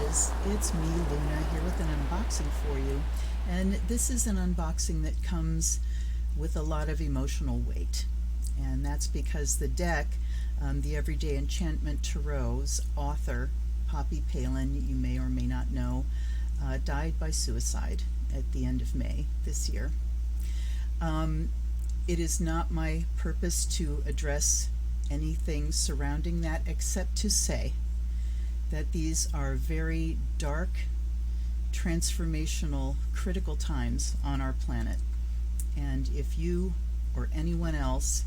witches, it's me, Luna, here with an unboxing for you. And this is an unboxing that comes with a lot of emotional weight. And that's because the deck, the Everyday Enchantment Tarot's author, Poppy Palin, you may or may not know, died by suicide at the end of May this year. It is not my purpose to address anything surrounding that except to say that these are very dark, transformational, critical times on our planet. And if you or anyone else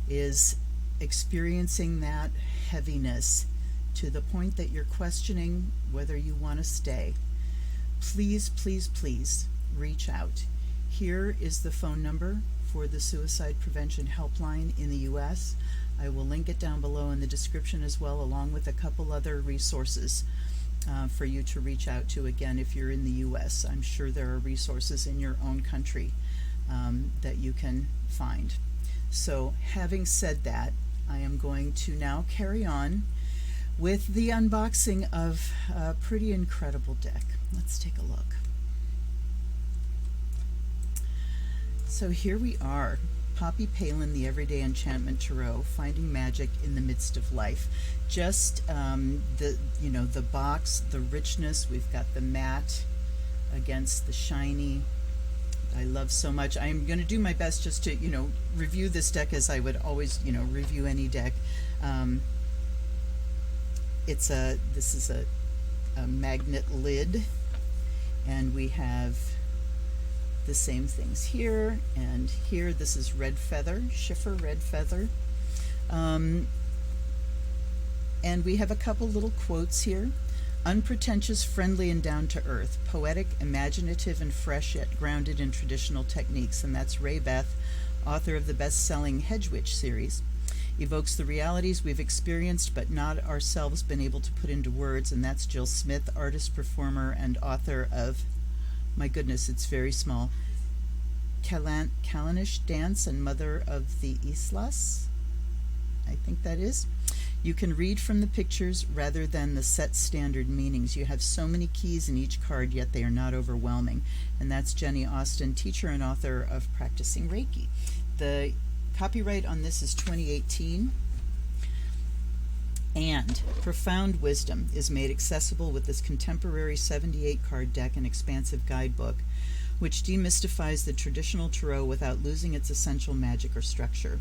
is experiencing that heaviness to the point that you're questioning whether you want to stay, please, please, please reach out. Here is the phone number for the Suicide Prevention Helpline in the U.S. I will link it down below in the description as well, along with a couple other resources for you to reach out to. Again, if you're in the U.S., I'm sure there are resources in your own country that you can find. So having said that, I am going to now carry on with the unboxing of a pretty incredible deck. Let's take a look. So here we are, Poppy Palin, the Everyday Enchantment Tarot, finding magic in the midst of life. Just the box, the richness. We've got the matte against the shiny. I love so much. I'm going to do my best just to review this deck as I would always review any deck. This is a magnet lid, and we have the same things here and here. This is red feather, Schiffer red feather. And we have a couple little quotes here. Unpretentious, friendly, and down to earth. Poetic, imaginative, and fresh, yet grounded in traditional techniques. And that's Ray Beth, author of the best-selling TheZenWitch series. Evokes the realities we've experienced but not ourselves been able to put into words. And that's Jill Smith, artist, performer, and author of, my goodness, it's very small, Kalanish Dance and mother of the Islas, I think that is. You can read from the pictures rather than the set standard meanings. You have so many keys in each card, yet they are not overwhelming. And that's Jenny Austin, teacher and author of Practicing Reiki. The copyright on this is 2018. And profound wisdom is made accessible with this contemporary 78-card deck and expansive guidebook, which demystifies the traditional tarot without losing its essential magic or structure.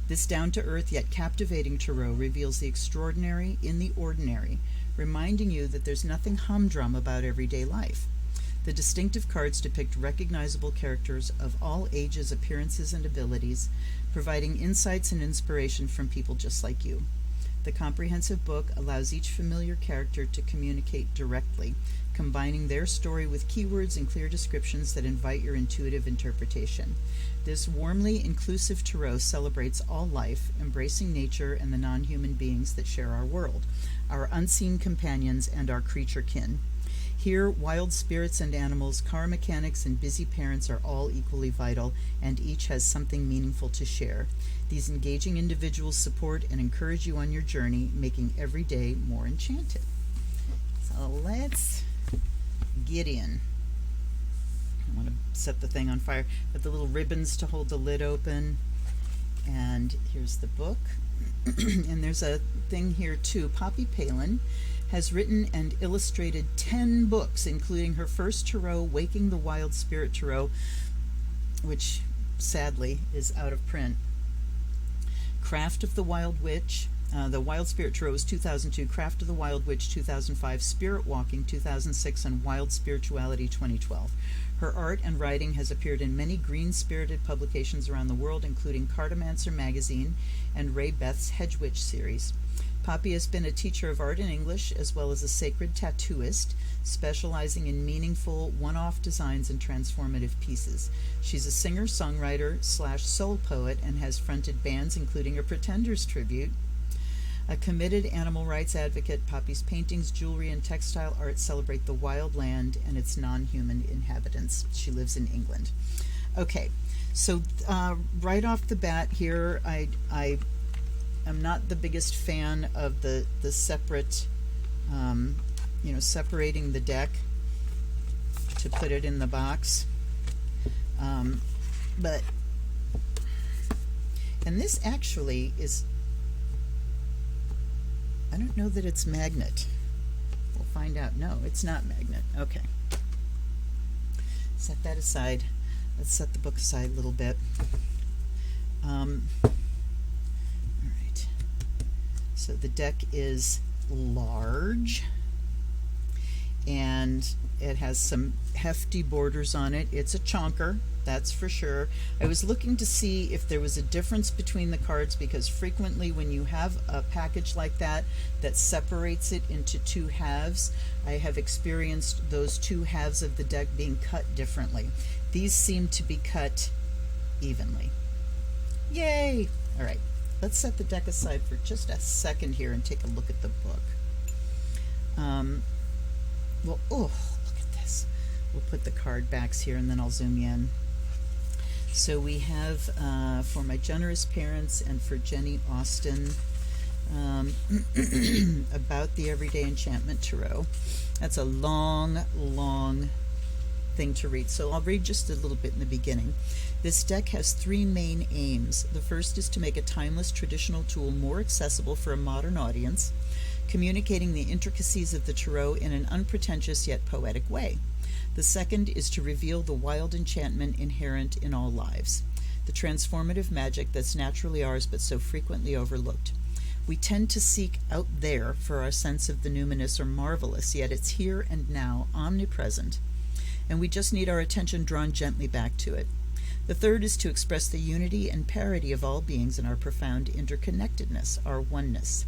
This down-to-earth yet captivating tarot reveals the extraordinary in the ordinary, reminding you that there's nothing humdrum about everyday life. The distinctive cards depict recognizable characters of all ages, appearances, and abilities, providing insights and inspiration from people just like you. The comprehensive book allows each familiar character to communicate directly, combining their story with keywords and clear descriptions that invite your intuitive interpretation. This warmly inclusive tarot celebrates all life, embracing nature and the non-human beings that share our world, our unseen companions, and our creature kin. Here, wild spirits and animals, car mechanics, and busy parents are all equally vital, and each has something meaningful to share. These engaging individuals support and encourage you on your journey, making every day more enchanted. So let's get in. I want to set the thing on fire. Got the little ribbons to hold the lid open. And here's the book. And there's a thing here too. Poppy Palin has written and illustrated 10 books, including her first tarot, Waking the Wild Spirit Tarot, which sadly is out of print. Craft of the Wild Witch, the Wild Spirit Tarot was 2002, Craft of the Wild Witch 2005, Spirit Walking 2006, and Wild Spirituality 2012. Her art and writing has appeared in many green-spirited publications around the world, including Cartomancer magazine and Ray Beth's TheZenWitch series. Poppy has been a teacher of art and English, as well as a sacred tattooist, specializing in meaningful one-off designs and transformative pieces. She's a singer-songwriter / soul poet and has fronted bands including a Pretenders tribute. A committed animal rights advocate, Poppy's paintings, jewelry, and textile art celebrate the wild land and its non-human inhabitants. She lives in England. Okay, so right off the bat here, I am not the biggest fan of the separate separating the deck to put it in the box. But and this actually is, I don't know that it's magnet. We'll find out. No, it's not magnet. Okay. Set that aside. Let's set the book aside a little bit. All right. So the deck is large, and it has some hefty borders on it. It's a chonker, that's for sure. I was looking to see if there was a difference between the cards, because frequently when you have a package like that that separates it into two halves, I have experienced those two halves of the deck being cut differently. These seem to be cut evenly. Yay! All right, let's set the deck aside for just a second here and take a look at the book. Well, oh, look at this. We'll put the card backs here and then I'll zoom you in. So we have, for my generous parents and for Jenny Austin, about the Everyday Enchantment Tarot. That's a long, long thing to read. So I'll read just a little bit in the beginning. This deck has three main aims. The first is to make a timeless traditional tool more accessible for a modern audience, communicating the intricacies of the tarot in an unpretentious yet poetic way. The second is to reveal the wild enchantment inherent in all lives, the transformative magic that's naturally ours but so frequently overlooked. We tend to seek out there for our sense of the numinous or marvelous, yet it's here and now, omnipresent, and we just need our attention drawn gently back to it. The third is to express the unity and parity of all beings in our profound interconnectedness, our oneness.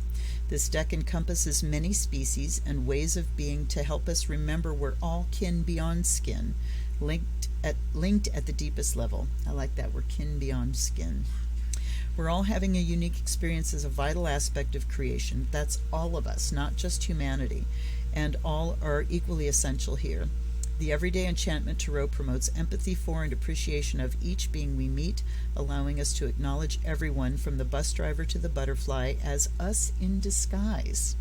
This deck encompasses many species and ways of being to help us remember we're all kin beyond skin, linked at the deepest level. I like that, we're kin beyond skin. We're all having a unique experience as a vital aspect of creation. That's all of us, not just humanity, and all are equally essential here. The Everyday Enchantment Tarot promotes empathy for and appreciation of each being we meet, allowing us to acknowledge everyone from the bus driver to the butterfly as us in disguise.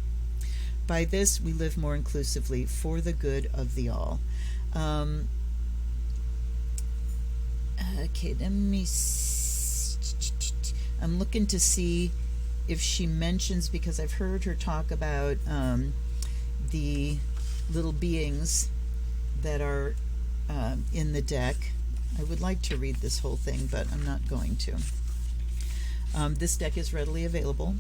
By this, we live more inclusively for the good of the all. Okay, let me... I'm looking to see if she mentions, because I've heard her talk about the little beings that are in the deck. I would like to read this whole thing, but I'm not going to. This deck is readily available.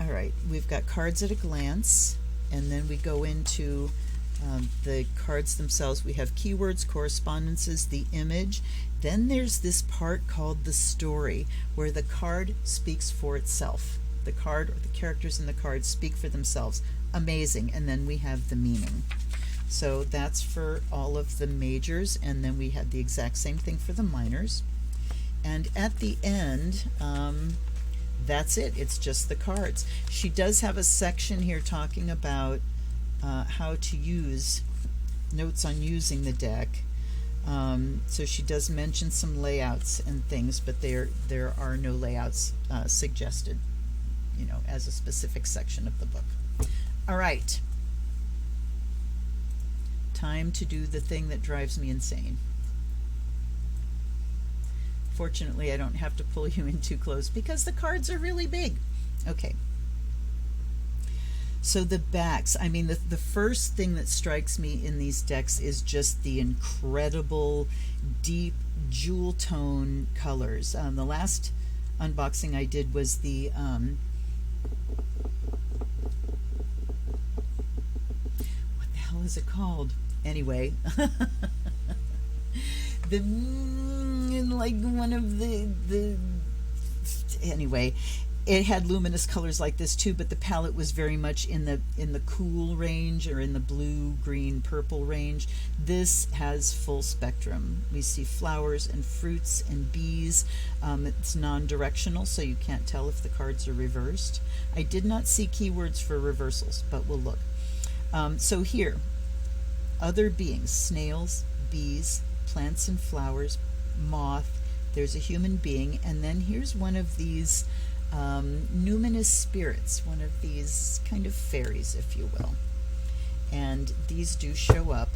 All right, we've got cards at a glance, and then we go into the cards themselves. We have keywords, correspondences, the image. Then there's this part called the story, where the card speaks for itself. The card or the characters in the card speak for themselves. Amazing. And then we have the meaning. So that's for all of the majors, and then we have the exact same thing for the minors. And at the end, that's it. It's just the cards. She does have a section here talking about how to use notes on using the deck. So she does mention some layouts and things, but there are no layouts suggested, as a specific section of the book. All right. Time to do the thing that drives me insane. Fortunately, I don't have to pull you in too close because the cards are really big. Okay. So the backs, I mean, the first thing that strikes me in these decks is just the incredible deep jewel tone colors. The last unboxing I did was the what the hell is it called? Anyway, anyway, it had luminous colors like this too, but the palette was very much in the cool range, or in the blue, green, purple range. This has full spectrum. We see flowers and fruits and bees. It's non-directional, so you can't tell if the cards are reversed. I did not see keywords for reversals, but we'll look. So here, other beings: snails, bees, plants and flowers, moth. There's a human being, and then here's one of these numinous spirits, one of these kind of fairies, if you will. And these do show up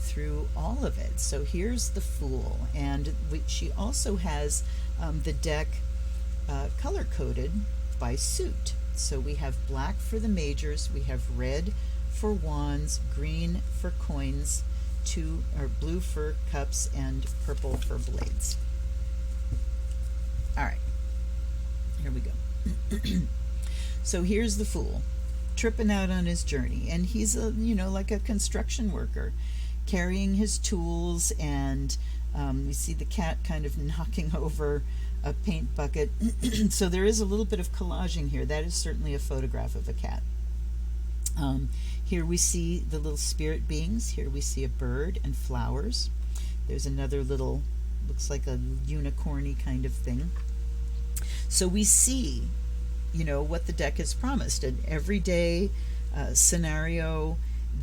through all of it. So here's the Fool, and she also has the deck color-coded by suit. So we have black for the majors, we have red for wands, green for coins, blue for cups, and purple for blades. All right, here we go. So here's the Fool, tripping out on his journey, and he's like a construction worker, carrying his tools, and you see the cat kind of knocking over a paint bucket. So there is a little bit of collaging here. That is certainly a photograph of a cat. Here we see the little spirit beings. Here we see a bird and flowers. There's another little, looks like a unicorny kind of thing. So we see, what the deck has promised, an everyday scenario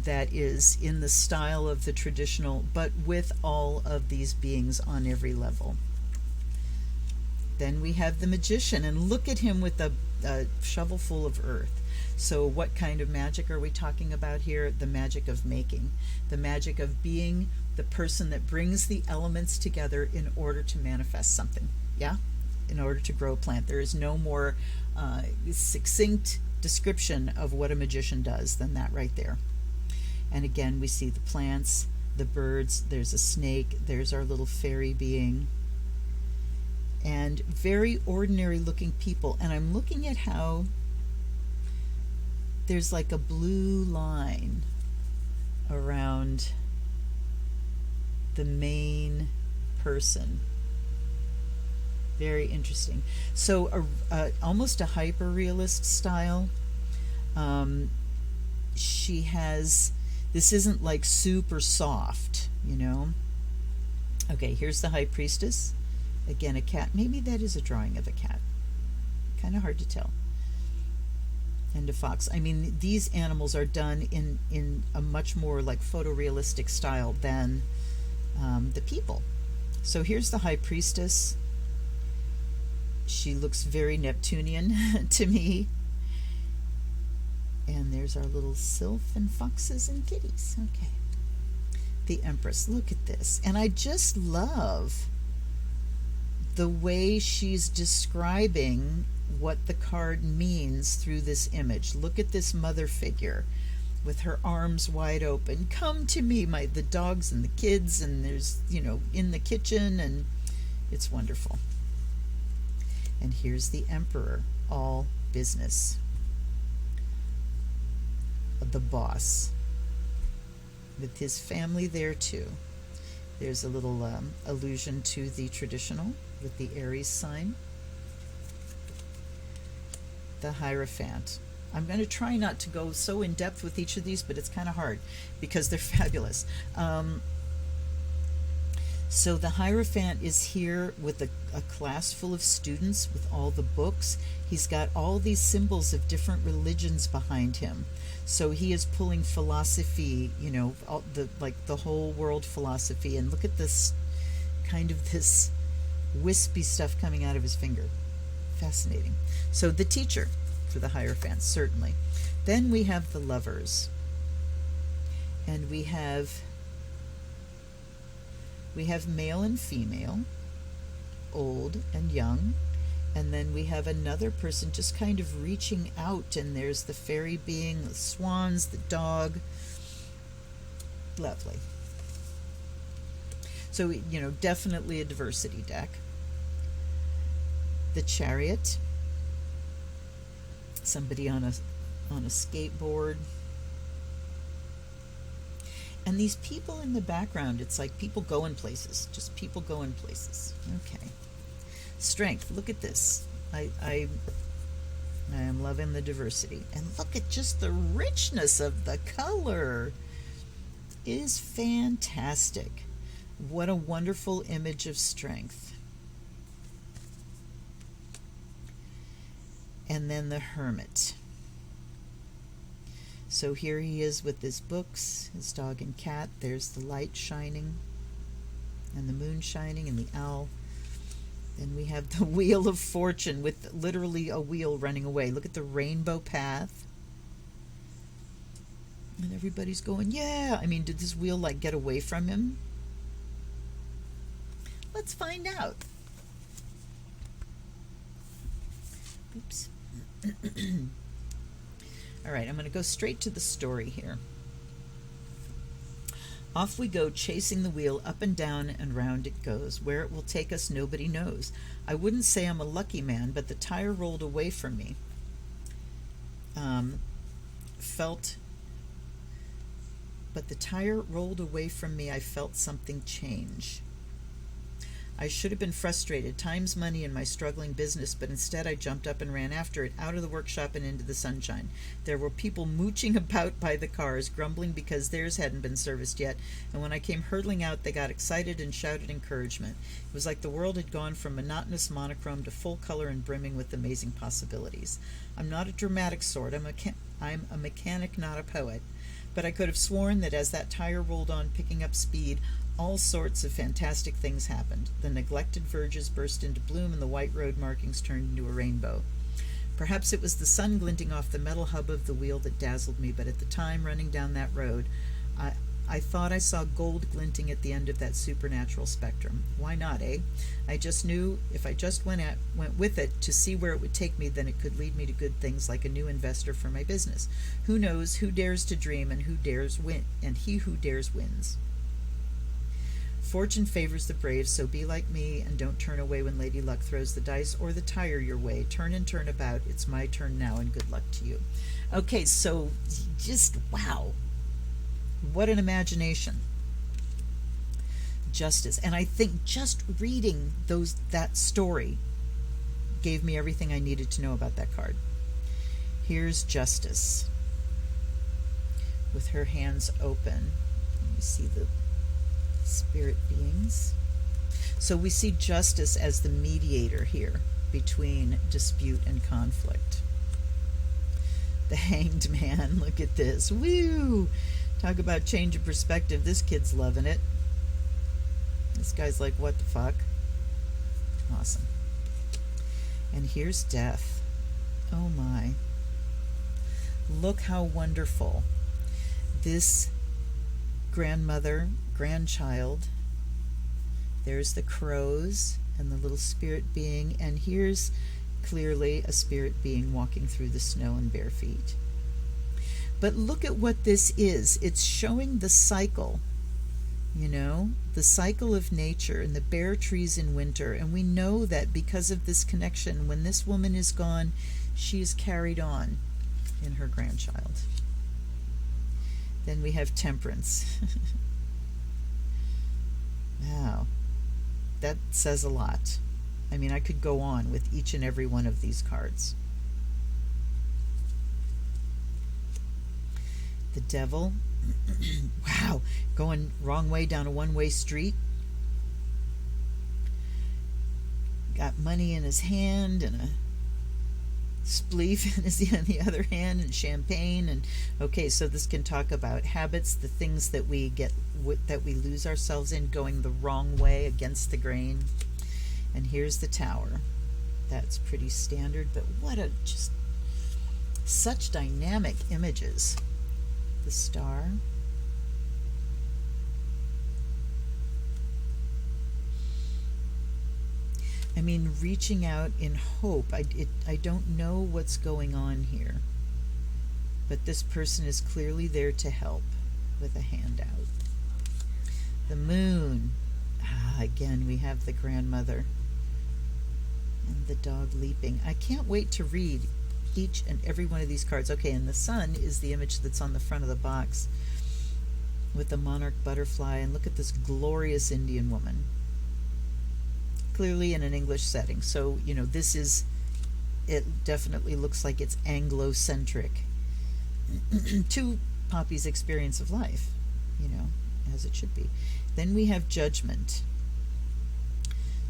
that is in the style of the traditional, but with all of these beings on every level. Then we have the Magician, and look at him with a shovel full of earth. So what kind of magic are we talking about here? The magic of making, the magic of being the person that brings the elements together in order to manifest something, yeah? In order to grow a plant. There is no more succinct description of what a magician does than that right there. And again, we see the plants, the birds, there's a snake, there's our little fairy being, and very ordinary looking people. And I'm looking at how there's like a blue line around the main person. Very interesting. So almost a hyper-realist style. She has, this isn't like super soft, Okay, here's the High Priestess. Again, a cat. Maybe that is a drawing of a cat. Kind of hard to tell. And a fox. I mean, these animals are done in a much more like photorealistic style than the people. So here's the High Priestess. She looks very Neptunian to me. And there's our little sylph and foxes and kitties. Okay. The Empress. Look at this. And I just love the way she's describing what the card means through this image. Look at this mother figure with her arms wide open. Come to me, the dogs and the kids, and there's, in the kitchen, and it's wonderful. And here's the Emperor, all business. The boss, with his family there too. There's a little allusion to the traditional with the Aries sign. The Hierophant. I'm going to try not to go so in depth with each of these, but it's kind of hard because they're fabulous. So the Hierophant is here with a class full of students with all the books. He's got all these symbols of different religions behind him. So he is pulling philosophy, the whole world philosophy. And look at this kind of this wispy stuff coming out of his finger. Fascinating. So the teacher for the Hierophant, certainly. Then we have the Lovers. And we have male and female, old and young, and then we have another person just kind of reaching out, and there's the fairy being, the swans, the dog. Lovely. So, definitely a diversity deck. The Chariot, somebody on a skateboard. And these people in the background, it's like people going places. Just people going places. Okay. Strength. Look at this. I am loving the diversity. And look at just the richness of the color. It is fantastic. What a wonderful image of strength. And then the Hermit. So here he is with his books, his dog and cat. There's the light shining and the moon shining and the owl. Then we have the Wheel of Fortune with literally a wheel running away. Look at the rainbow path. And everybody's going, yeah. I mean, did this wheel like get away from him? Let's find out. Oops. All right, I'm going to go straight to the story here. Off we go, chasing the wheel, up and down and round it goes. Where it will take us, nobody knows. I wouldn't say I'm a lucky man, but the tire rolled away from me. But the tire rolled away from me. I felt something change. I should have been frustrated. Time's money in my struggling business, but instead I jumped up and ran after it, out of the workshop and into the sunshine. There were people mooching about by the cars, grumbling because theirs hadn't been serviced yet, and when I came hurtling out, they got excited and shouted encouragement. It was like the world had gone from monotonous monochrome to full color and brimming with amazing possibilities. I'm not a dramatic sort. I'm a mechanic, not a poet. But I could have sworn that as that tire rolled on, picking up speed, all sorts of fantastic things happened. The neglected verges burst into bloom and the white road markings turned into a rainbow. Perhaps it was the sun glinting off the metal hub of the wheel that dazzled me, but at the time running down that road, I thought I saw gold glinting at the end of that supernatural spectrum. Why not, eh? I just knew if I just went with it to see where it would take me, then it could lead me to good things like a new investor for my business. Who knows? Who dares to dream and who dares win? And he who dares wins. Fortune favors the brave, so be like me and don't turn away when Lady Luck throws the dice or the tire your way. Turn and turn about. It's my turn now, and good luck to you. Okay, so just wow. What an imagination. Justice. And I think just reading that story gave me everything I needed to know about that card. Here's Justice with her hands open. You see the spirit beings. So we see Justice as the mediator here between dispute and conflict. The Hanged Man. Look at this. Woo! Talk about change of perspective. This kid's loving it. This guy's like, what the fuck? Awesome. And here's Death. Oh my. Look how wonderful. This grandchild. There's the crows and the little spirit being. And here's clearly a spirit being walking through the snow in bare feet. But look at what this is. It's showing the cycle, the cycle of nature and the bare trees in winter. And we know that because of this connection, when this woman is gone, she is carried on in her grandchild. Then we have Temperance. Wow, that says a lot. I mean, I could go on with each and every one of these cards. The Devil. Wow, going wrong way down a one-way street. Got money in his hand and a spleef in the other hand and champagne. And okay, so this can talk about habits, the things that we lose ourselves in, going the wrong way against the grain. And here's the Tower. That's pretty standard, but what just such dynamic images. The Star. I mean, reaching out in hope. I don't know what's going on here, but this person is clearly there to help with a handout. The Moon. Again, we have the grandmother and the dog leaping. I can't wait to read each and every one of these cards. Okay, and the Sun is the image that's on the front of the box with the monarch butterfly. And look at this glorious Indian woman. Clearly in an English setting. So, it definitely looks like it's Anglo-centric to Poppy's experience of life, as it should be. Then we have Judgment.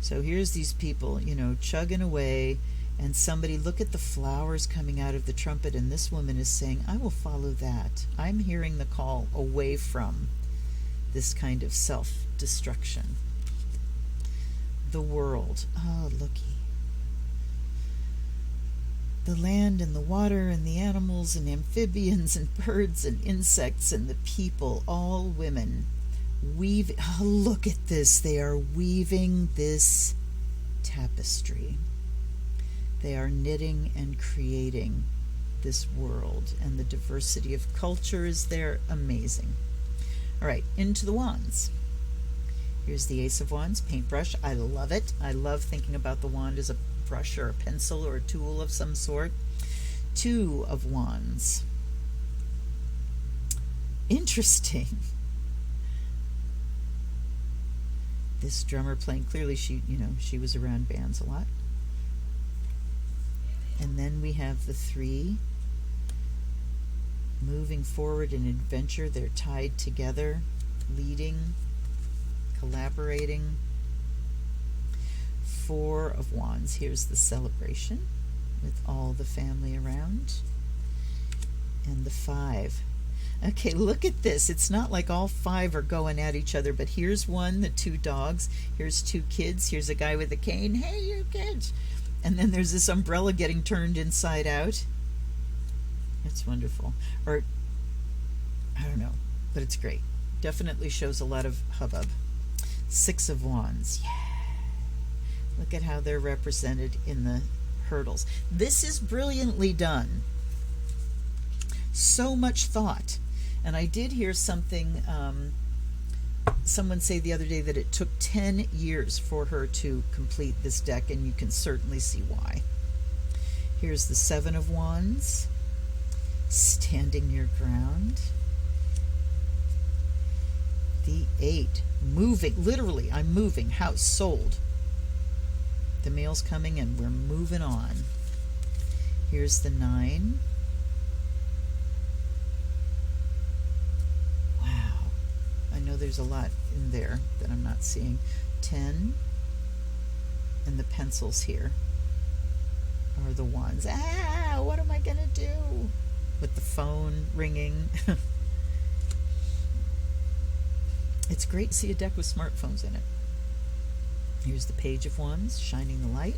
So here's these people, chugging away, and somebody, look at the flowers coming out of the trumpet, and this woman is saying, I will follow that. I'm hearing the call away from this kind of self-destruction. The World. Oh, looky. the land and the water and the animals and amphibians and birds and insects and the people, all women, weave. Oh, look at this. They are weaving this tapestry. They are knitting and creating this world, and the diversity of culture is there. Amazing. All right, into the wands. Here's the Ace of Wands, paintbrush. I love it. I love thinking about the wand as a brush or a pencil or a tool of some sort. Two of Wands. Interesting. This drummer playing, clearly she was around bands a lot. And then we have the three moving forward in adventure. They're tied together, leading, collaborating. Four of Wands. Here's the celebration with all the family around. And the five. Okay, look at this. It's not like all five are going at each other, but here's one, the two dogs. Here's two kids. Here's a guy with a cane. Hey, you kids. And then there's this umbrella getting turned inside out. That's wonderful. Or, I don't know, but it's great. Definitely shows a lot of hubbub. Six of Wands. Yeah. Look at how they're represented in the hurdles. This is brilliantly done. So much thought. And I did hear something, someone say the other day that it took 10 years for her to complete this deck, and you can certainly see why. Here's the Seven of Wands, standing your ground. The Eight, moving, literally, I'm moving, house sold. The mail's coming and we're moving on. Here's the Nine. Wow. I know there's a lot in there that I'm not seeing. 10. And the pencils here are the ones. Ah, what am I going to do? With the phone ringing. It's great to see a deck with smartphones in it. Here's the Page of Wands, shining the light.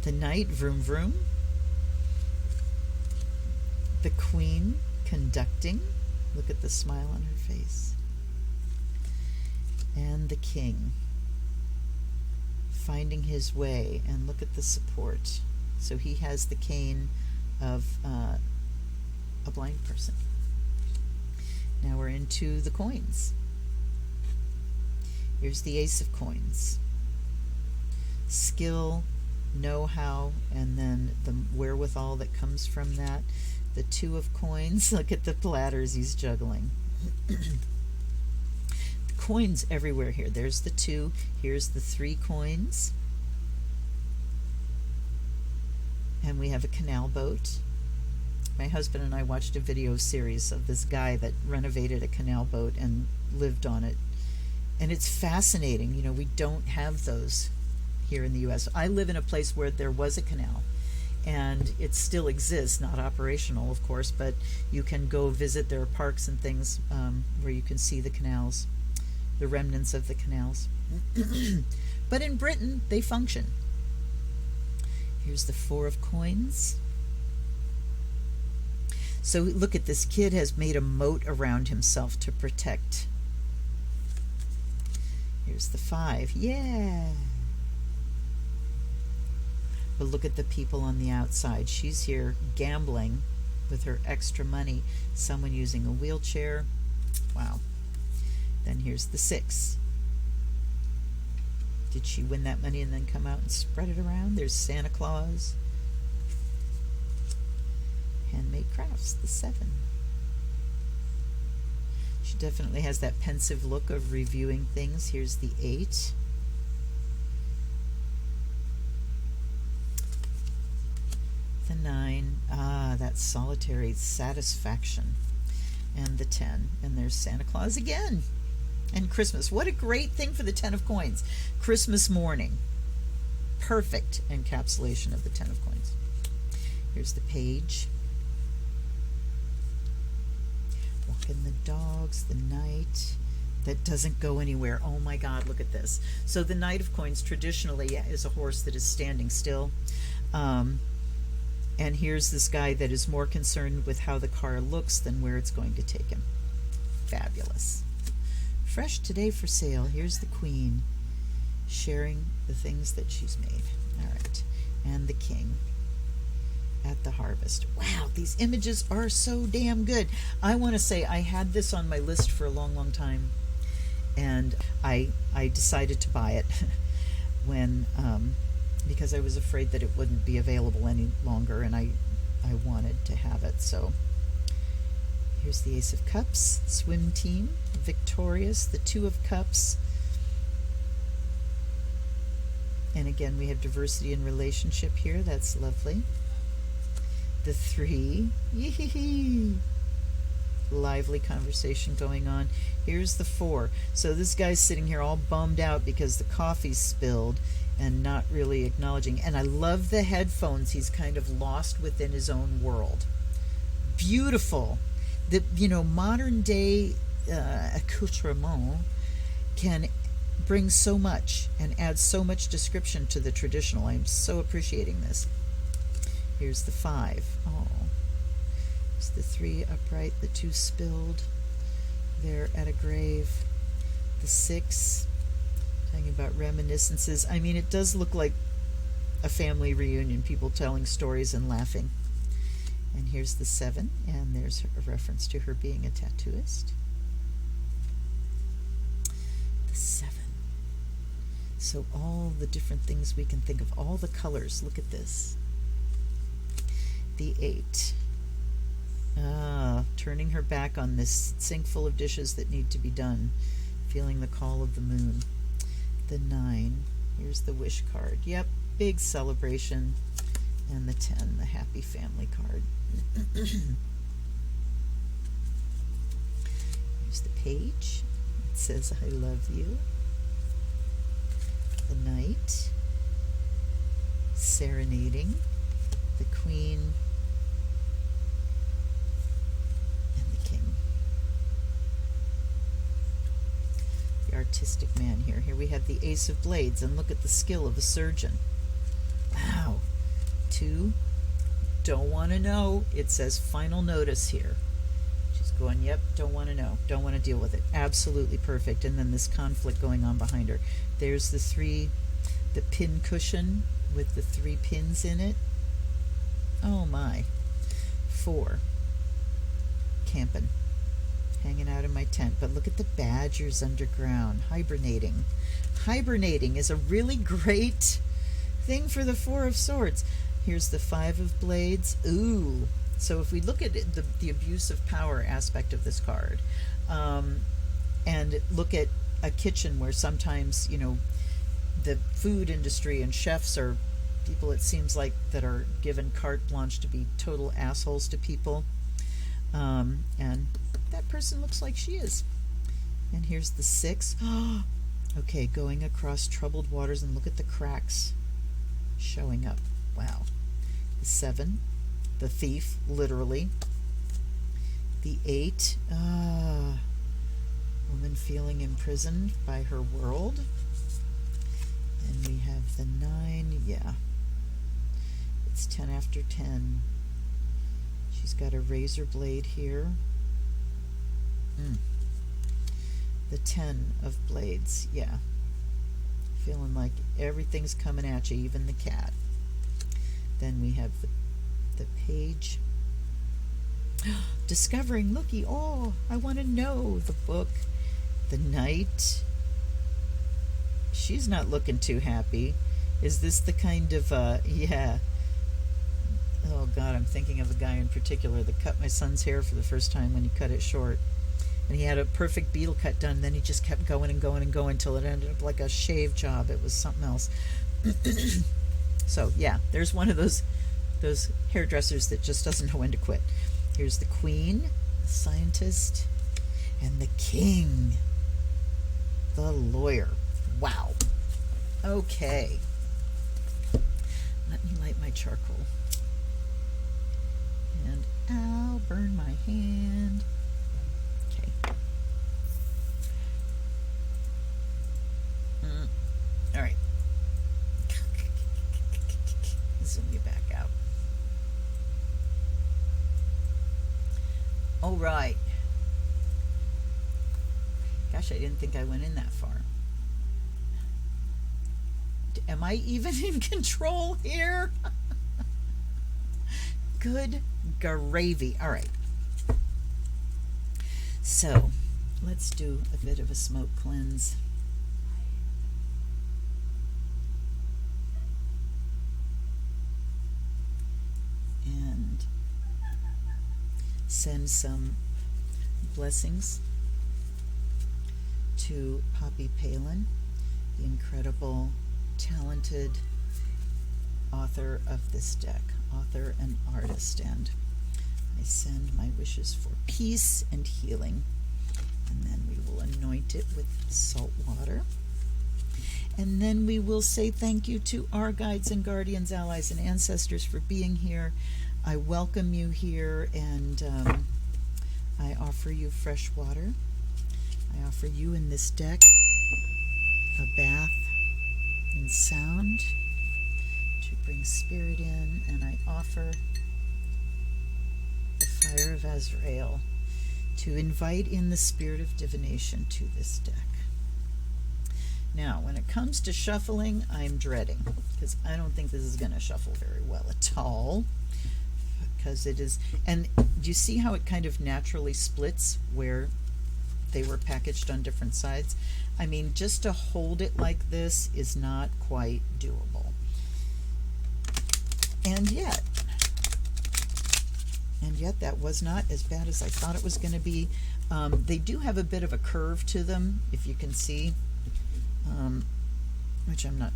The Knight, vroom vroom. The Queen, conducting. Look at the smile on her face. And the King, finding his way. And look at the support. So he has the cane of a blind person. Now we're into the coins. Here's the Ace of Coins. Skill, know-how, and then the wherewithal that comes from that. The Two of Coins. Look at the platters he's juggling. The coins everywhere here. There's the two. Here's the three coins. And we have a canal boat. My husband and I watched a video series of this guy that renovated a canal boat and lived on it. And it's fascinating. You know, we don't have those here in the U.S. I live in a place where there was a canal, and it still exists, not operational, of course, but you can go visit. There are parks and things where you can see the canals, the remnants of the canals. But in Britain, they function. Here's the Four of Coins. So look at this kid has made a moat around himself to protect. Here's the Five. Yeah. But look at the people on the outside. She's here gambling with her extra money. Someone using a wheelchair. Wow. Then here's the Six. Did she win that money and then come out and spread it around? There's Santa Claus. Handmade crafts, the Seven. She definitely has that pensive look of reviewing things. Here's the Eight. The Nine. Ah, that solitary satisfaction. And the 10. And there's Santa Claus again. And Christmas. What a great thing for the 10 of Coins. Christmas morning. Perfect encapsulation of the 10 of Coins. Here's the Page. Walking the dogs, the Knight that doesn't go anywhere. Oh my God, look at this. So the Knight of Coins traditionally is a horse that is standing still. And here's this guy that is more concerned with how the car looks than where it's going to take him. Fabulous. Fresh today for sale. Here's the Queen sharing the things that she's made. All right. And the King at the harvest. Wow, these images are so damn good. I want to say I had this on my list for a long, long time, and I decided to buy it when because I was afraid that it wouldn't be available any longer, and I wanted to have it. So here's the Ace of Cups, swim team, victorious, the Two of Cups, and again we have diversity in relationship here. That's lovely. The 3, yee-hee-hee, lively conversation going on. Here's the 4. So this guy's sitting here all bummed out because the coffee's spilled and not really acknowledging. And I love the headphones. He's kind of lost within his own world. Beautiful. The modern day accoutrement can bring so much and add so much description to the traditional. I'm so appreciating this. Here's the 5. Oh, it's the 3 upright, the 2 spilled there at a grave. The 6, talking about reminiscences. I mean, it does look like a family reunion, people telling stories and laughing. And here's the 7, and there's a reference to her being a tattooist. The 7. So all the different things we can think of, all the colors. Look at this. The 8. Turning her back on this sink full of dishes that need to be done, feeling the call of the moon. The 9. Here's the wish card. Yep, big celebration. And the 10, the happy family card. Here's the page. It says, I love you. The Knight. Serenading. The Queen. Artistic man here. Here we have the Ace of Blades, and look at the skill of a surgeon. Wow. 2, don't want to know. It says final notice here. She's going, yep, don't want to know. Don't want to deal with it. Absolutely perfect. And then this conflict going on behind her. There's the 3, the pin cushion with the 3 pins in it. Oh my. 4, camping. Hanging out in my tent. But look at the badgers underground, hibernating. Hibernating is a really great thing for the 4 of Swords. Here's the 5 of Blades. Ooh. So if we look at it, the abuse of power aspect of this card, and look at a kitchen where sometimes, the food industry and chefs are people, it seems like, that are given carte blanche to be total assholes to people. And that person looks like she is. And here's the 6. Okay, going across troubled waters, and look at the cracks showing up. Wow. The 7, the thief, literally. The 8, woman feeling imprisoned by her world. And we have the 9, yeah. It's 10 after 10. She's got a razor blade here. The 10 of Blades, yeah. Feeling like everything's coming at you, even the cat. Then we have the Page. Discovering, looky, oh, I want to know the book. The Knight. She's not looking too happy. Is this the kind of, yeah. Oh God, I'm thinking of a guy in particular that cut my son's hair for the first time when he cut it short. And he had a perfect beetle cut done, then he just kept going and going and going until it ended up like a shave job. It was something else. So yeah, there's one of those hairdressers that just doesn't know when to quit. Here's the Queen, the Scientist, and the King, the Lawyer. Wow. Okay. Let me light my charcoal. And I'll burn my hand. Okay. All right. Zoom you back out. All right. Gosh, I didn't think I went in that far. Am I even in control here? Good gravy. All right. So let's do a bit of a smoke cleanse. And send some blessings to Poppy Palin, the incredible, talented author of this deck, author and artist, and I send my wishes for peace and healing. And then we will anoint it with salt water. And then we will say thank you to our guides and guardians, allies, and ancestors for being here. I welcome you here, and I offer you fresh water. I offer you in this deck a bath in sound to bring spirit in, and I offer the fire of Azrael to invite in the spirit of divination to this deck. Now, when it comes to shuffling, I'm dreading, because I don't think this is going to shuffle very well at all, because it is, and do you see how it kind of naturally splits where they were packaged on different sides? I mean, just to hold it like this is not quite doable. And yet that was not as bad as I thought it was going to be. They do have a bit of a curve to them, if you can see, which I'm not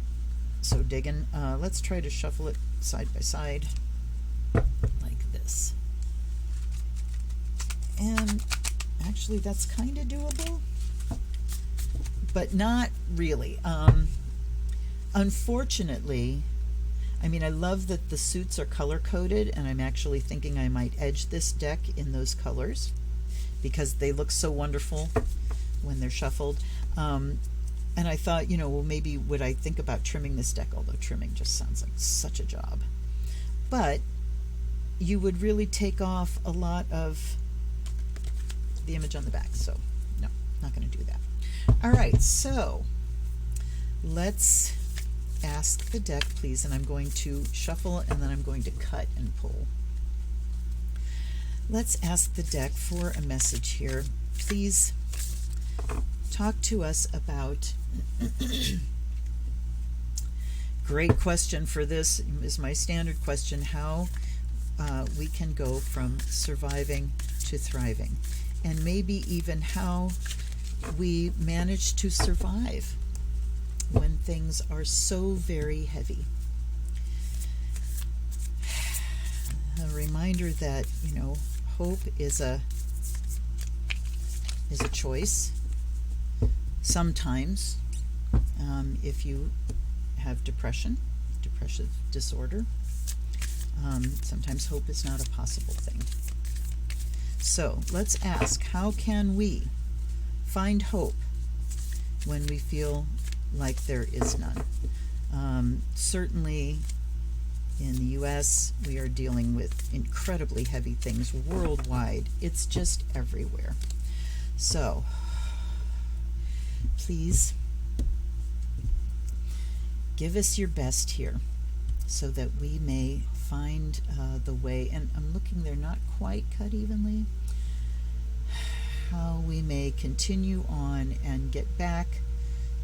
so digging. Let's try to shuffle it side by side like this. And actually that's kind of doable, but not really. Unfortunately, I mean, I love that the suits are color-coded, and I'm actually thinking I might edge this deck in those colors because they look so wonderful when they're shuffled. And I thought, you know, well, maybe would I think about trimming this deck, although trimming just sounds like such a job. But you would really take off a lot of the image on the back, so no, not going to do that. All right, so let's ask the deck, please, and I'm going to shuffle and then I'm going to cut and pull. Let's ask the deck for a message here. Please talk to us about great question for this is my standard question, how we can go from surviving to thriving, and maybe even how we manage to survive when things are so very heavy. A reminder that, you know, hope is a choice. Sometimes, if you have depressive disorder, sometimes hope is not a possible thing. So let's ask, how can we find hope when we feel like there is none? Certainly in the US, we are dealing with incredibly heavy things worldwide. It's just everywhere. So please give us your best here so that we may find the way, and I'm looking, they're not quite cut evenly, how we may continue on and get back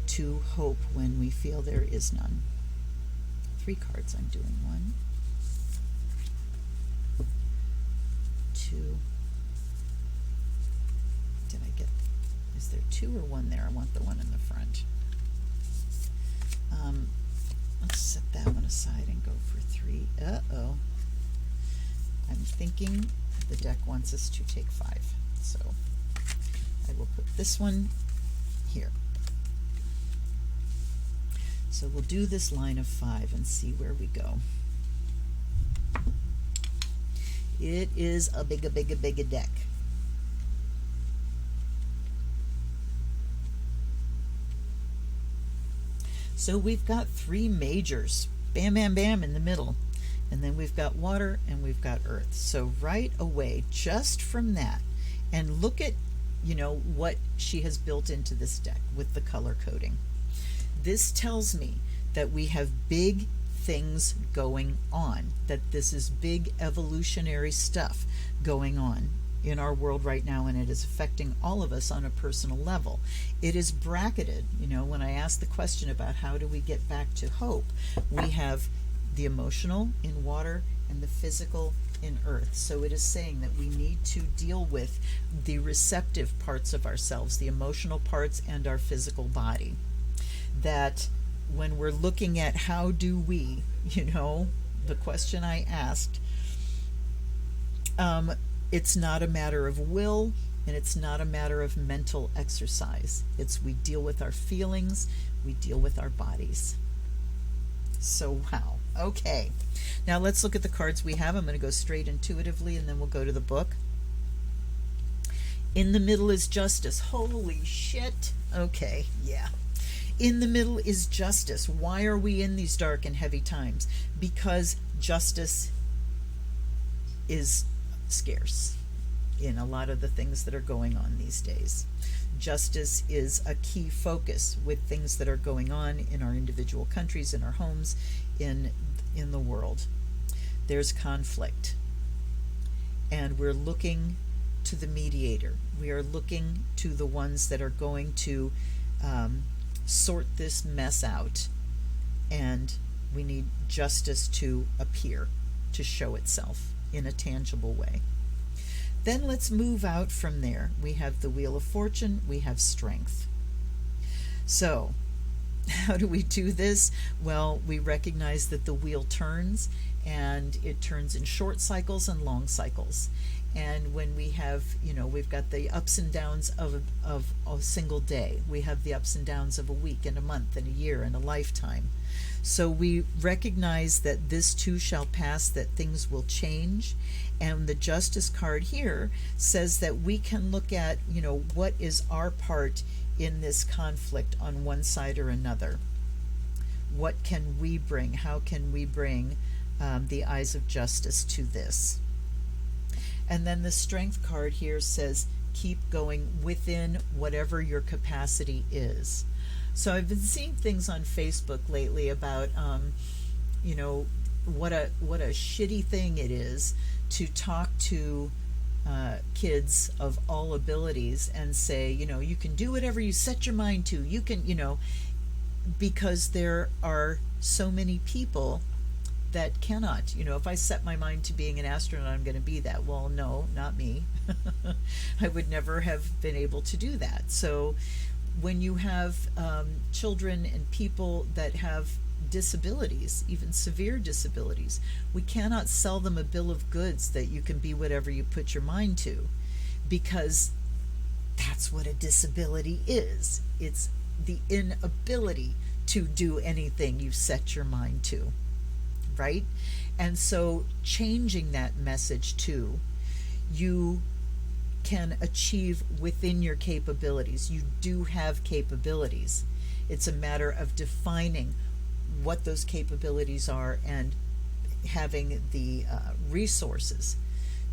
to hope when we feel there is none. 3 cards, I'm doing 1, 2, did I get, is there 2 or 1 there? I want the one in the front. Let's set that one aside and go for 3. Uh-oh. I'm thinking the deck wants us to take 5, so I will put this one here. So we'll do this line of 5 and see where we go. It is a big deck. So we've got 3 majors, bam, bam, bam, in the middle. And then we've got water and we've got earth. So right away, just from that, And look at, what she has built into this deck with the color coding. This tells me that we have big things going on, that this is big evolutionary stuff going on in our world right now, and it is affecting all of us on a personal level. It is bracketed. When I ask the question about how do we get back to hope, we have the emotional in water and the physical in earth. So it is saying that we need to deal with the receptive parts of ourselves, the emotional parts and our physical body. That when we're looking at how do we, the question I asked, it's not a matter of will, and it's not a matter of mental exercise. It's we deal with our feelings, we deal with our bodies. So wow. Okay. Now let's look at the cards we have. I'm going to go straight intuitively, and then we'll go to the book. In the middle is justice. Holy shit. Okay, yeah. In the middle is justice. Why are we in these dark and heavy times? Because justice is scarce in a lot of the things that are going on these days. Justice is a key focus with things that are going on in our individual countries, in our homes, in the world. There's conflict, and we're looking to the mediator. We are looking to the ones that are going to sort this mess out, and we need justice to appear, to show itself in a tangible way. Then let's move out from there. We have the Wheel of Fortune, we have strength. So how do we do this? Well, we recognize that the wheel turns, and it turns in short cycles and long cycles. And when we have, we've got the ups and downs of a single day. We have the ups and downs of a week and a month and a year and a lifetime. So we recognize that this too shall pass, that things will change. And the Justice card here says that we can look at, what is our part in this conflict on one side or another. What can we bring? How can we bring the eyes of justice to this? And then the Strength card here says, keep going within whatever your capacity is. So I've been seeing things on Facebook lately about, what a shitty thing it is to talk to kids of all abilities and say, you can do whatever you set your mind to. You can, because there are so many people that cannot. If I set my mind to being an astronaut, I'm going to be that. Well, no, not me. I would never have been able to do that. So when you have children and people that have disabilities, even severe disabilities, we cannot sell them a bill of goods that you can be whatever you put your mind to, because that's what a disability is. It's the inability to do anything you set your mind to, right? And so changing that message to, you can achieve within your capabilities. You do have capabilities. It's a matter of defining what those capabilities are and having the resources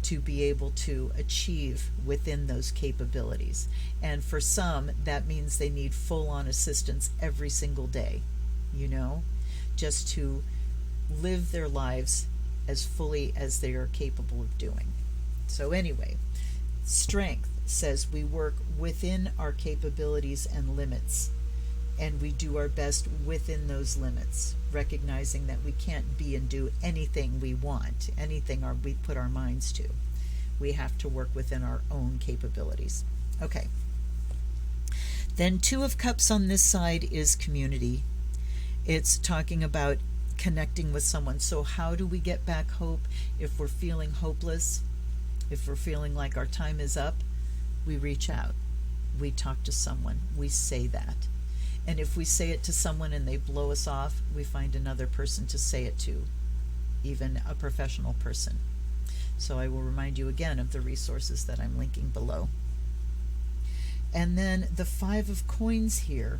to be able to achieve within those capabilities. And for some, that means they need full-on assistance every single day, just to live their lives as fully as they are capable of doing. So anyway, Strength says we work within our capabilities and limits, and we do our best within those limits, recognizing that we can't be and do anything we want, anything we put our minds to. We have to work within our own capabilities. Okay. Then Two of Cups on this side is community. It's talking about connecting with someone. So how do we get back hope if we're feeling hopeless? If we're feeling like our time is up, we reach out. We talk to someone. We say that. And if we say it to someone and they blow us off, we find another person to say it to, even a professional person. So I will remind you again of the resources that I'm linking below. And then the Five of Coins here.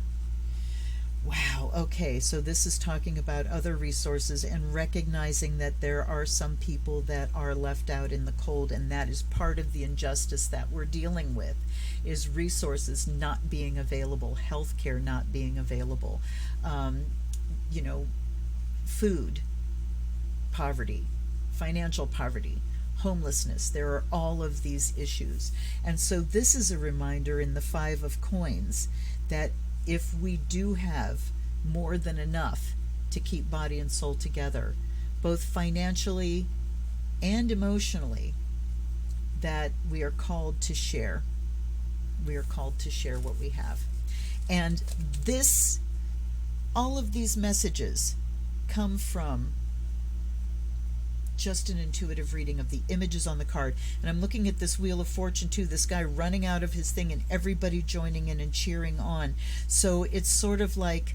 Wow, okay, so this is talking about other resources and recognizing that there are some people that are left out in the cold, and that is part of the injustice that we're dealing with, is resources not being available, healthcare not being available, um, you know, food, poverty, financial poverty, homelessness. There are all of these issues. And so this is a reminder in the Five of Coins that if we do have more than enough to keep body and soul together, both financially and emotionally, that we are called to share. We are called to share what we have. And this, all of these messages come from just an intuitive reading of the images on the card. And I'm looking at this Wheel of Fortune too, this guy running out of his thing and everybody joining in and cheering on. So it's sort of like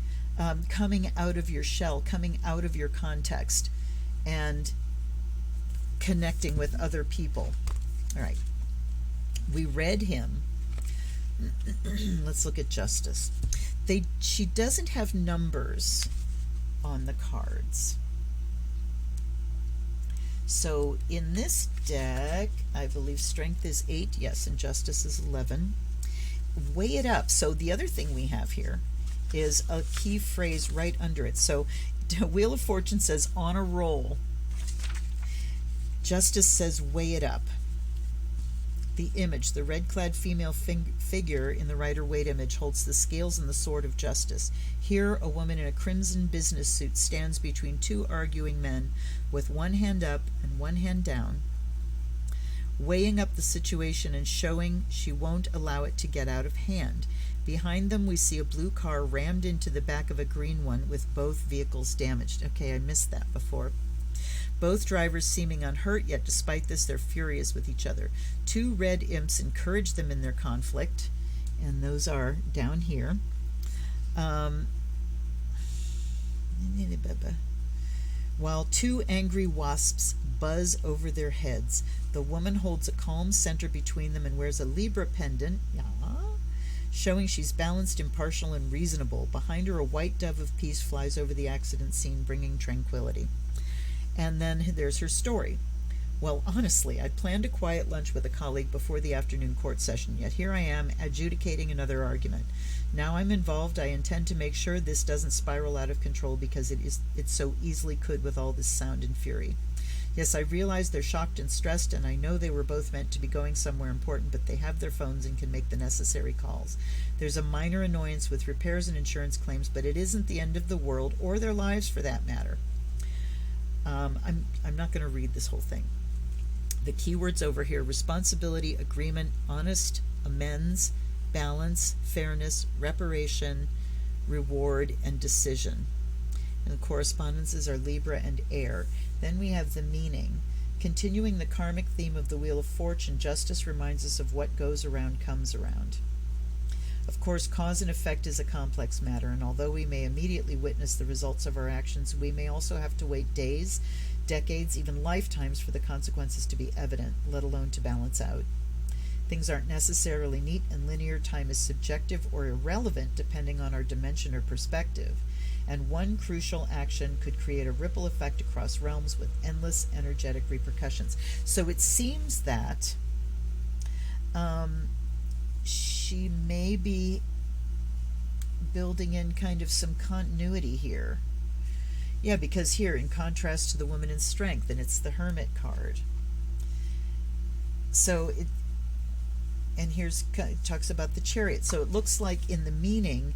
coming out of your shell, coming out of your context, and connecting with other people. All right. We read him. Let's look at Justice. She doesn't have numbers on the cards. So in this deck, I believe Strength is 8, yes, and Justice is 11. Weigh it up. So the other thing we have here is a key phrase right under it. So Wheel of Fortune says, on a roll. Justice says, weigh it up. The image, the red-clad female figure in the Rider-Waite image holds the scales and the sword of justice. Here, a woman in a crimson business suit stands between two arguing men with one hand up and one hand down, weighing up the situation and showing she won't allow it to get out of hand. Behind them, we see a blue car rammed into the back of a green one with both vehicles damaged. Okay, I missed that before. Both drivers seeming unhurt, yet despite this, they're furious with each other. Two red imps encourage them in their conflict, and those are down here. While two angry wasps buzz over their heads, the woman holds a calm center between them and wears a Libra pendant, showing she's balanced, impartial, and reasonable. Behind her, a white dove of peace flies over the accident scene, bringing tranquility. And then there's her story. Well, honestly, I'd planned a quiet lunch with a colleague before the afternoon court session, yet here I am adjudicating another argument. Now I'm involved. I intend to make sure this doesn't spiral out of control because it so easily could with all this sound and fury. Yes, I realize they're shocked and stressed, and I know they were both meant to be going somewhere important, but they have their phones and can make the necessary calls. There's a minor annoyance with repairs and insurance claims, but it isn't the end of the world, or their lives for that matter. I'm not going to read this whole thing. The keywords over here: responsibility, agreement, honest, amends, balance, fairness, reparation, reward, and decision. And the correspondences are Libra and Air. Then we have the meaning. Continuing the karmic theme of the Wheel of Fortune, justice reminds us of what goes around comes around. Of course, cause and effect is a complex matter, and although we may immediately witness the results of our actions, we may also have to wait days, decades, even lifetimes for the consequences to be evident, let alone to balance out. Things aren't necessarily neat and linear. Time is subjective or irrelevant depending on our dimension or perspective, and one crucial action could create a ripple effect across realms with endless energetic repercussions. So it seems that she may be building in kind of some continuity here. Yeah, because here, in contrast to the woman in strength, and it's the Hermit card. So and here's, it talks about the Chariot. So it looks like in the meaning,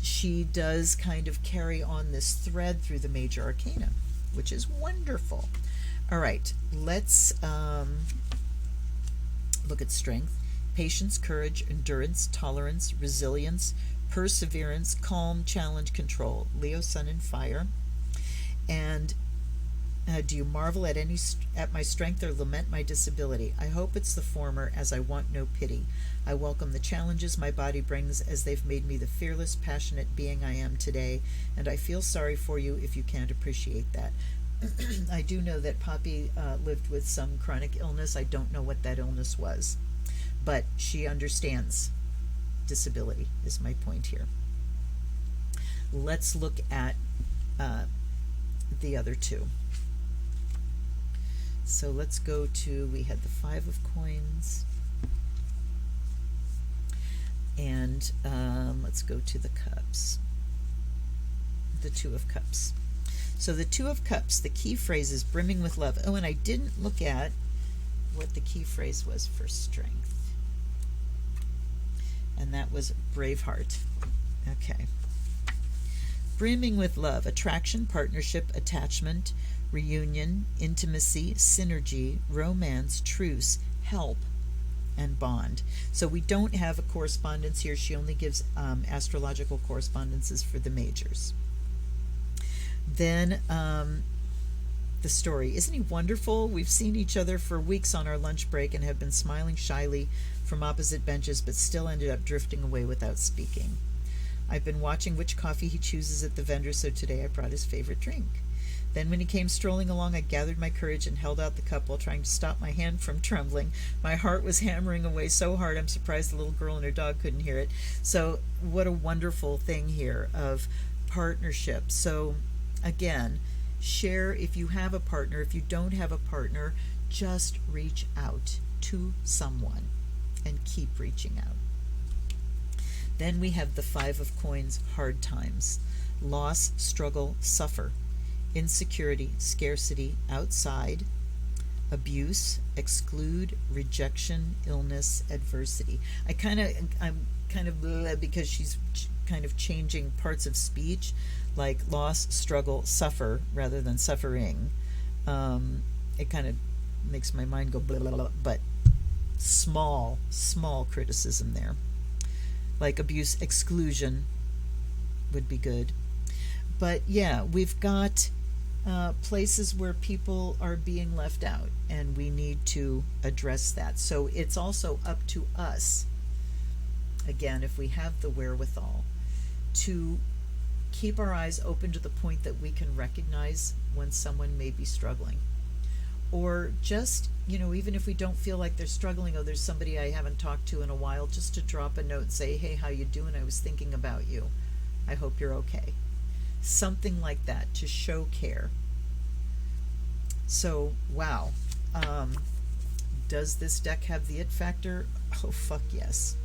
she does kind of carry on this thread through the major arcana, which is wonderful. All right, let's look at strength. Patience, courage, endurance, tolerance, resilience, perseverance, calm, challenge, control. Leo, Sun, and Fire. And do you marvel at my strength or lament my disability? I hope it's the former, as I want no pity. I welcome the challenges my body brings, as they've made me the fearless, passionate being I am today, and I feel sorry for you if you can't appreciate that. I do know that Poppy lived with some chronic illness. I don't know what that illness was, but she understands disability, is my point here. let's look at the other two. So let's go to, we had the Five of Coins, and let's go to the Cups, the Two of Cups. So the Two of Cups, the key phrase is brimming with love. Oh, and I didn't look at what the key phrase was for strength, and that was Braveheart. Okay. Brimming with love, attraction, partnership, attachment, reunion, intimacy, synergy, romance, truce, help, and bond. So we don't have a correspondence here. She only gives astrological correspondences for the majors. Then the story. Isn't he wonderful? We've seen each other for weeks on our lunch break and have been smiling shyly from opposite benches, but still ended up drifting away without speaking. I've been watching which coffee he chooses at the vendor, so today I brought his favorite drink. Then when he came strolling along, I gathered my courage and held out the cup while trying to stop my hand from trembling. My heart was hammering away so hard I'm surprised the little girl and her dog couldn't hear it. So what a wonderful thing here of partnership. So again, share if you have a partner. If you don't have a partner, just reach out to someone and keep reaching out. Then we have the Five of Coins, hard times, loss, struggle, suffer, insecurity, scarcity, outside, abuse, exclude, rejection, illness, adversity. I'm kind of blah, because she's kind of changing parts of speech, like loss, struggle, suffer, rather than suffering. It kind of makes my mind go blah, blah, blah, but small criticism there. Like abuse, exclusion would be good. But yeah, we've got places where people are being left out, and we need to address that. So it's also up to us, again, if we have the wherewithal, to keep our eyes open to the point that we can recognize when someone may be struggling. Or just, even if we don't feel like they're struggling, or there's somebody I haven't talked to in a while, just to drop a note and say, hey, how you doing? I was thinking about you. I hope you're okay. Something like that to show care. So, wow. Does this deck have the it factor? Oh, fuck yes.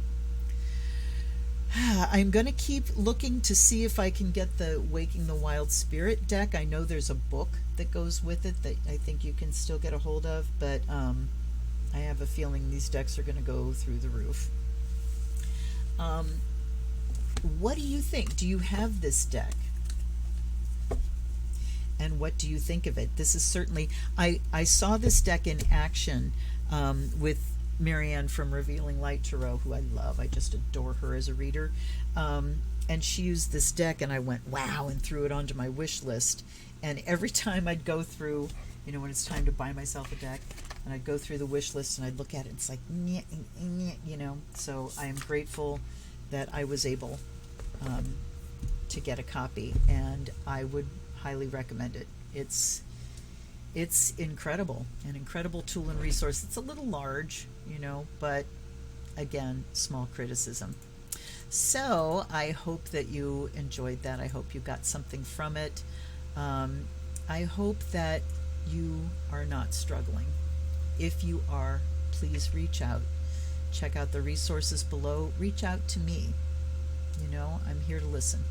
I'm going to keep looking to see if I can get the Waking the Wild Spirit deck. I know there's a book that goes with it that I think you can still get a hold of, but I have a feeling these decks are going to go through the roof. What do you think? Do you have this deck? And what do you think of it? This is certainly, I saw this deck in action with Marianne from Revealing Light Tarot, who I love. I just adore her as a reader. And she used this deck, and I went, wow, and threw it onto my wish list. And every time I'd go through, when it's time to buy myself a deck, and I'd go through the wish list and I'd look at it, it's like, so I am grateful that I was able to get a copy, and I would highly recommend it. It's incredible, an incredible tool and resource. It's a little large, but again, small criticism. So I hope that you enjoyed that. I hope you got something from it. I hope that you are not struggling. If you are, please reach out. Check out the resources below. Reach out to me. I'm here to listen.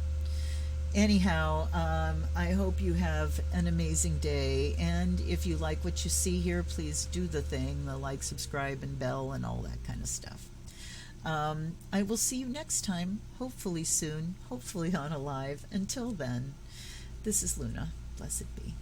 Anyhow, I hope you have an amazing day, and if you like what you see here, please do the thing, the like, subscribe, and bell, and all that kind of stuff. I will see you next time, hopefully soon, hopefully on a live. Until then, this is Luna. Blessed be.